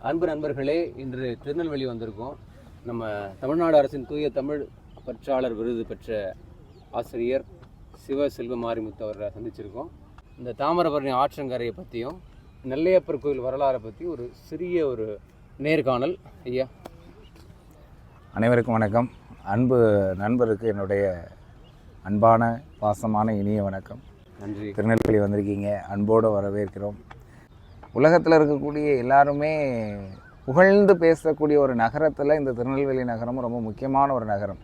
அன்பு நண்பர்களே, இன்று திருநெல்வேலி வந்திருக்கோம். நம்ம தமிழ்நாடு அரசின் தூய தமிழ் பற்றாளர் விருது பெற்ற ஆசிரியர் சிவ செல்வ மாரிமுத்து அவரை சந்திச்சிருக்கோம். இந்த தாமிரபரணி ஆற்றங்கரையை பற்றியும் நெல்லையப்பர் கோயில் வரலாறை பற்றி ஒரு சிறிய நேர்காணல். ஐயா, அனைவருக்கும் வணக்கம். அன்பு நண்பருக்கு என்னுடைய அன்பான பாசமான இனிய வணக்கம். நன்றி. திருநெல்வேலி வந்திருக்கீங்க, அன்போடு வரவேற்கிறோம். உலகத்தில் இருக்கக்கூடிய எல்லாருமே புகழ்ந்து பேசக்கூடிய ஒரு நகரத்தில் இந்த திருநெல்வேலி நகரம் ரொம்ப முக்கியமான ஒரு நகரம்.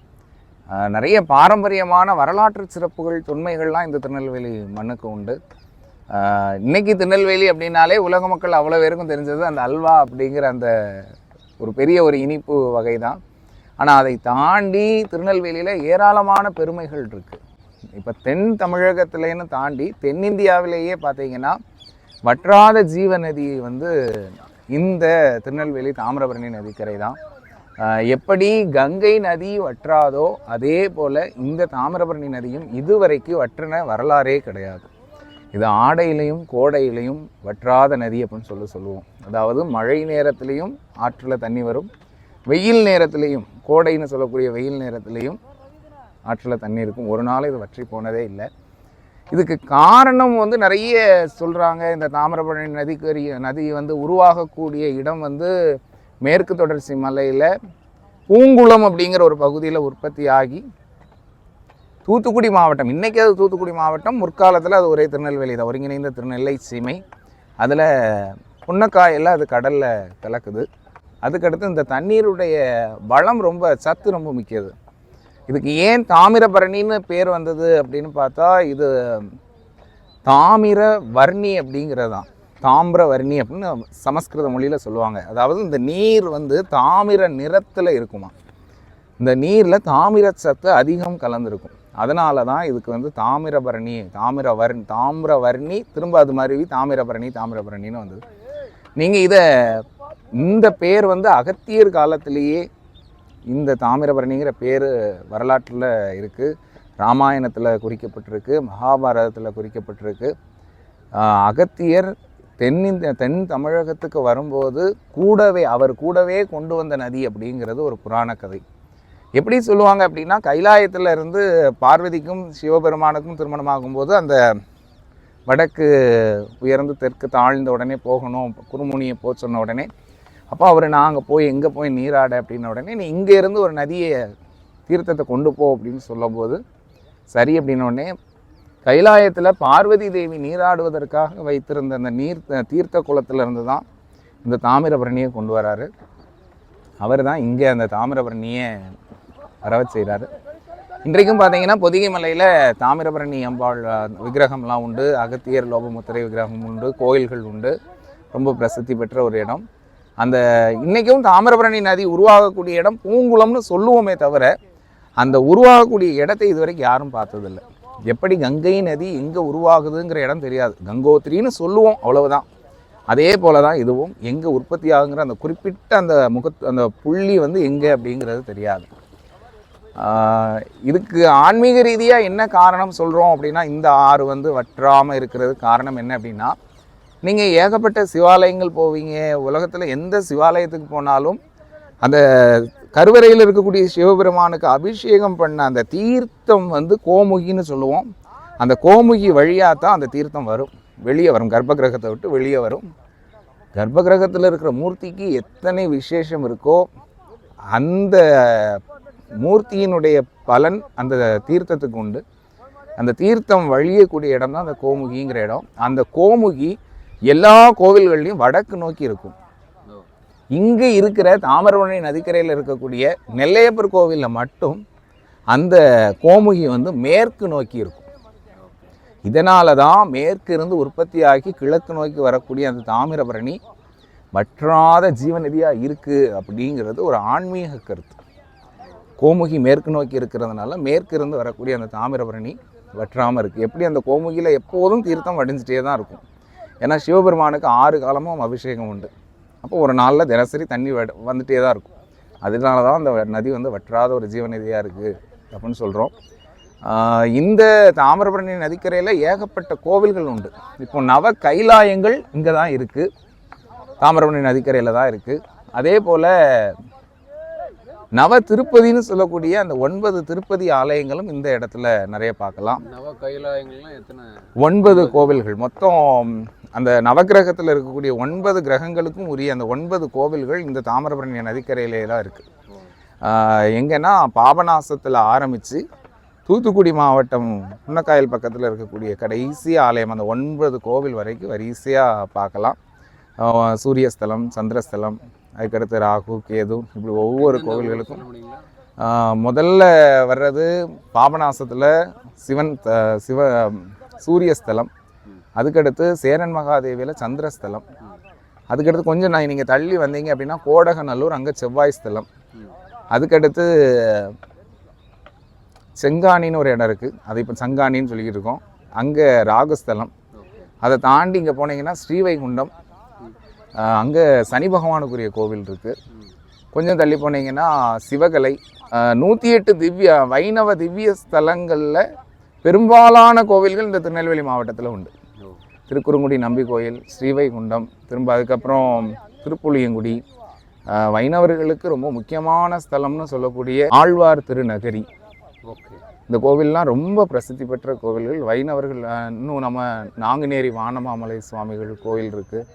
நிறைய பாரம்பரியமான வரலாற்று சிறப்புகள் தொன்மைகள்லாம் இந்த திருநெல்வேலி மண்ணுக்கு உண்டு. இன்றைக்கி திருநெல்வேலி அப்படின்னாலே உலக மக்கள் அவ்வளோ பேருக்கும் தெரிஞ்சது அந்த அல்வா அப்படிங்கிற அந்த ஒரு பெரிய ஒரு இனிப்பு வகை தான். ஆனால் அதை தாண்டி திருநெல்வேலியில் ஏராளமான பெருமைகள் இருக்குது. இப்போ தென் தமிழகத்துலேன்னு தாண்டி தென்னிந்தியாவிலேயே பார்த்தீங்கன்னா வற்றாத ஜீவ நதி இந்த திருநெல்வேலி தாமிரபரணி நதிக்கரை தான். எப்படி கங்கை நதி வற்றாதோ அதே போல் இந்த தாமிரபரணி நதியும் இதுவரைக்கும் வற்றின வரலாறே கிடையாது. இது ஆடையிலையும் கோடையிலையும் வற்றாத நதி அப்படின்னு சொல்லுவோம். அதாவது மழை நேரத்துலேயும் ஆற்றில் தண்ணி வரும், வெயில் நேரத்துலேயும் கோடைன்னு சொல்லக்கூடிய வெயில் நேரத்துலேயும் ஆற்றில் தண்ணி இருக்கும். ஒரு நாள் இது வற்றி போனதே இல்லை. இதுக்கு காரணம் நிறைய சொல்கிறாங்க. இந்த தாமிரபரணி நதி உருவாகக்கூடிய இடம் மேற்கு தொடர்ச்சி மலையில் பூங்குளம் அப்படிங்கிற ஒரு பகுதியில் உற்பத்தி ஆகி தூத்துக்குடி மாவட்டம், இன்றைக்கி அது தூத்துக்குடி மாவட்டம், முற்காலத்தில் அது ஒரே திருநெல்வேலி தான், ஒருங்கிணைந்த திருநெல்லை சீமை. அதில் புன்னக்காயில் அது கடலில் கலக்குது. அதுக்கடுத்து இந்த தண்ணீருடைய வளம் சத்து ரொம்ப முக்கியது. இதுக்கு ஏன் தாமிரபரணின்னு பேர் வந்தது அப்படின்னு பார்த்தா, இது தாமிர வர்ணி அப்படிங்கிறது தான். தாமிரவர்ணி அப்படின்னு சமஸ்கிருத மொழியில் சொல்லுவாங்க. அதாவது இந்த நீர் தாமிர நிறத்தில் இருக்குமா. இந்த நீரில் தாமிர சத்து அதிகம் கலந்துருக்கும். அதனால தான் இதுக்கு தாமிரபரணி, தாமிரவர்ணி, திரும்ப அது மாதிரி தாமிரபரணின்னு வந்தது. நீங்கள் இந்த பேர் அகத்தியர் காலத்திலேயே இந்த தாமிரபரணிங்கிற பேர் வரலாற்றில் இருக்குது. ராமாயணத்தில் குறிக்கப்பட்டிருக்கு, மகாபாரதத்தில் குறிக்கப்பட்டிருக்கு. அகத்தியர் தென் தமிழகத்துக்கு வரும்போது அவர் கூடவே கொண்டு வந்த நதி அப்படிங்கிறது ஒரு புராண கதை. எப்படி சொல்லுவாங்க அப்படின்னா, கைலாயத்தில் இருந்து பார்வதிக்கும் சிவபெருமானுக்கும் திருமணமாகும்போது அந்த வடக்கு உயர்ந்து தெற்கு தாழ்ந்த உடனே போகணும், குருமுனியை போக சொன்ன உடனே அப்போ அவர் நாங்கள் எங்கே போய் நீராட அப்படின்ன உடனே நீ இங்கேருந்து ஒரு நதியை தீர்த்தத்தை கொண்டு போ அப்படின்னு சொல்லும்போது சரி அப்படின்னோடனே கைலாயத்தில் பார்வதி தேவி நீராடுவதற்காக வைத்திருந்த அந்த தீர்த்த குளத்திலிருந்து தான் இந்த தாமிரபரணியை கொண்டு வராரு. அவர் தான் இங்கே அந்த தாமிரபரணியை வரவ செய்கிறாரு. இன்றைக்கும் பார்த்தீங்கன்னா பொதிகை மலையில் தாமிரபரணி அம்பாள் விக்கிரகம்லாம் உண்டு, அகத்தியர் லோபமுத்திரை விக்கிரகம் உண்டு, கோயில்கள் உண்டு. ரொம்ப பிரசித்தி பெற்ற ஒரு இடம். அந்த இன்றைக்கும் தாமிரபரணி நதி உருவாகக்கூடிய இடம் பூங்குளம்னு சொல்லுவோமே தவிர அந்த உருவாகக்கூடிய இடத்தை இதுவரைக்கும் யாரும் பார்த்ததில்லை. எப்படி கங்கை நதி எங்கே உருவாகுதுங்கிற இடம் தெரியாது, கங்கோத்திரின்னு சொல்லுவோம், அவ்வளவுதான். அதே போல தான் இதுவும் எங்கே உற்பத்தி ஆகுங்கிற அந்த குறிப்பிட்ட அந்த புள்ளி எங்கே அப்படிங்கிறது தெரியாது. இதுக்கு ஆன்மீக ரீதியாக என்ன காரணம் சொல்கிறோம் அப்படின்னா, இந்த ஆறு வற்றாமல் இருக்கிறது காரணம் என்ன அப்படின்னா, நீங்கள் ஏகப்பட்ட சிவாலயங்கள் போவீங்க, உலகத்தில் எந்த சிவாலயத்துக்கு போனாலும் அந்த கருவறையில் இருக்கக்கூடிய சிவபெருமானுக்கு அபிஷேகம் பண்ண அந்த தீர்த்தம் கோமுகின்னு சொல்லுவோம். அந்த கோமுகி வழியாக தான் அந்த தீர்த்தம் வெளியே வரும், கர்ப்பகிரகத்தை விட்டு வெளியே வரும். கர்ப்பகிரகத்தில் இருக்கிற மூர்த்திக்கு எத்தனை விசேஷம் இருக்கோ அந்த மூர்த்தியினுடைய பலன் அந்த தீர்த்தத்துக்கு உண்டு. அந்த தீர்த்தம் வழியக்கூடிய இடம் தான் அந்த கோமுகிங்கிற இடம். அந்த கோமுகி எல்லா கோவில்கள்லையும் வடக்கு நோக்கி இருக்கும். இங்கே இருக்கிற தாமிரபரணி நதிக்கரையில் இருக்கக்கூடிய நெல்லையப்பர் கோவிலில் மட்டும் அந்த கோமுகி மேற்கு நோக்கி இருக்கும். இதனால தான் மேற்கு இருந்து உற்பத்தியாகி கிழக்கு நோக்கி வரக்கூடிய அந்த தாமிரபரணி வற்றாத ஜீவநதியாக இருக்குது அப்படிங்கிறது ஒரு ஆன்மீக கருத்து. கோமுகி மேற்கு நோக்கி இருக்கிறதுனால மேற்கு இருந்து வரக்கூடிய அந்த தாமிரபரணி வற்றாமல் இருக்குது. எப்படி அந்த கோமுகியில் எப்போதும் தீர்த்தம் வடிஞ்சிட்டே தான் இருக்கும். ஏன்னா சிவபெருமானுக்கு 6 காலமும் அபிஷேகம் உண்டு. அப்போ ஒரு நாளில் தினசரி தண்ணி வந்துட்டே தான் இருக்கும். அதனால தான் அந்த நதி வற்றாத ஒரு ஜீவநதியாக இருக்குது அப்படின்னு சொல்கிறோம். இந்த தாமிரபரணி நதிக்கரையில் ஏகப்பட்ட கோவில்கள் உண்டு. இப்போ நவ கைலாயங்கள் இங்கே தான் இருக்குது. தாமிரபரணி நதிக்கரையில் தான் இருக்குது. அதே போல் நவ திருப்பதின்னு சொல்லக்கூடிய அந்த 9 திருப்பதி ஆலயங்களும் இந்த இடத்துல நிறைய பார்க்கலாம். நவ கைலாயங்கள்லாம் எத்தனை? 9 கோவில்கள் மொத்தம். அந்த நவகிரகத்தில் இருக்கக்கூடிய 9 கிரகங்களுக்கும் உரிய அந்த 9 கோவில்கள் இந்த தாமிரபரணி நதிக்கரையிலே தான் இருக்குது. எங்கன்னா பாபநாசத்தில் ஆரம்பித்து தூத்துக்குடி மாவட்டம் புன்னக்காயல் பக்கத்தில் இருக்கக்கூடிய கடைசி ஆலயம் அந்த 9 கோவில் வரைக்கும் வரிசையாக பார்க்கலாம். சூரியஸ்தலம், சந்திரஸ்தலம், அதுக்கடுத்து ராகு, கேது, இப்படி ஒவ்வொரு கோவில்களுக்கும் முதல்ல வர்றது பாபநாசத்தில் சிவ சூரியஸ்தலம், அதுக்கடுத்து சேரன் மகாதேவியில் சந்திரஸ்தலம், அதுக்கடுத்து கொஞ்சம் நீங்கள் தள்ளி வந்தீங்க அப்படின்னா கோடகநல்லூர், அங்கே செவ்வாய் ஸ்தலம், அதுக்கடுத்து செங்கானின்னு ஒரு இடம் இருக்குது, அது இப்போ சங்கானின்னு சொல்லிக்கிட்டு இருக்கோம், அங்கே ராகுஸ்தலம். அதை தாண்டி இங்கே போனீங்கன்னா ஸ்ரீவைகுண்டம், அங்கே சனி பகவானுக்குரிய கோவில் இருக்குது. கொஞ்சம் தள்ளி போனீங்கன்னா சிவகலை. 108 வைணவ திவ்ய ஸ்தலங்களில் பெரும்பாலான கோவில்கள் இந்த திருநெல்வேலி மாவட்டத்தில் உண்டு. திருக்குறுங்குடி நம்பி கோயில், ஸ்ரீவைகுண்டம், திரும்ப அதுக்கப்புறம் திருப்புளியங்குடி, வைணவர்களுக்கு ரொம்ப முக்கியமான ஸ்தலம்னு சொல்லக்கூடிய ஆழ்வார் திருநகரி. இந்த கோவில்லாம் ரொம்ப பிரசித்தி பெற்ற கோவில்கள். வைணவர்கள் இன்னும் நம்ம நாங்குநேரி வானமாமலை சுவாமிகள் கோவில் இருக்குது.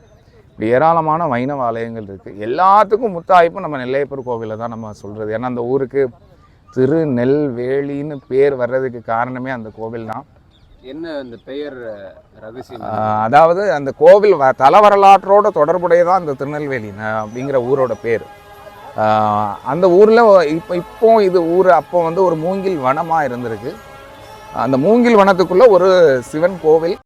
இப்படி ஏராளமான வைணவ ஆலயங்கள் இருக்குது. எல்லாத்துக்கும் முத்தாய்ப்பும் நம்ம நெல்லையப்பர் கோவிலை தான் நம்ம சொல்கிறது. ஏன்னா அந்த ஊருக்கு திருநெல்வேலின்னு பேர் வர்றதுக்கு காரணமே அந்த கோவில் தான். என்ன அந்த பெயர் ரகசியம்? அதாவது அந்த கோவில் தல வரலாற்றோட தொடர்புடையதான் இந்த திருநெல்வேலி அப்படிங்கிற ஊரோட பேர். அந்த ஊரில் இப்போ இது ஊர் அப்போ ஒரு மூங்கில் வனமாக இருந்திருக்கு. அந்த மூங்கில் வனத்துக்குள்ளே ஒரு சிவன் கோவில்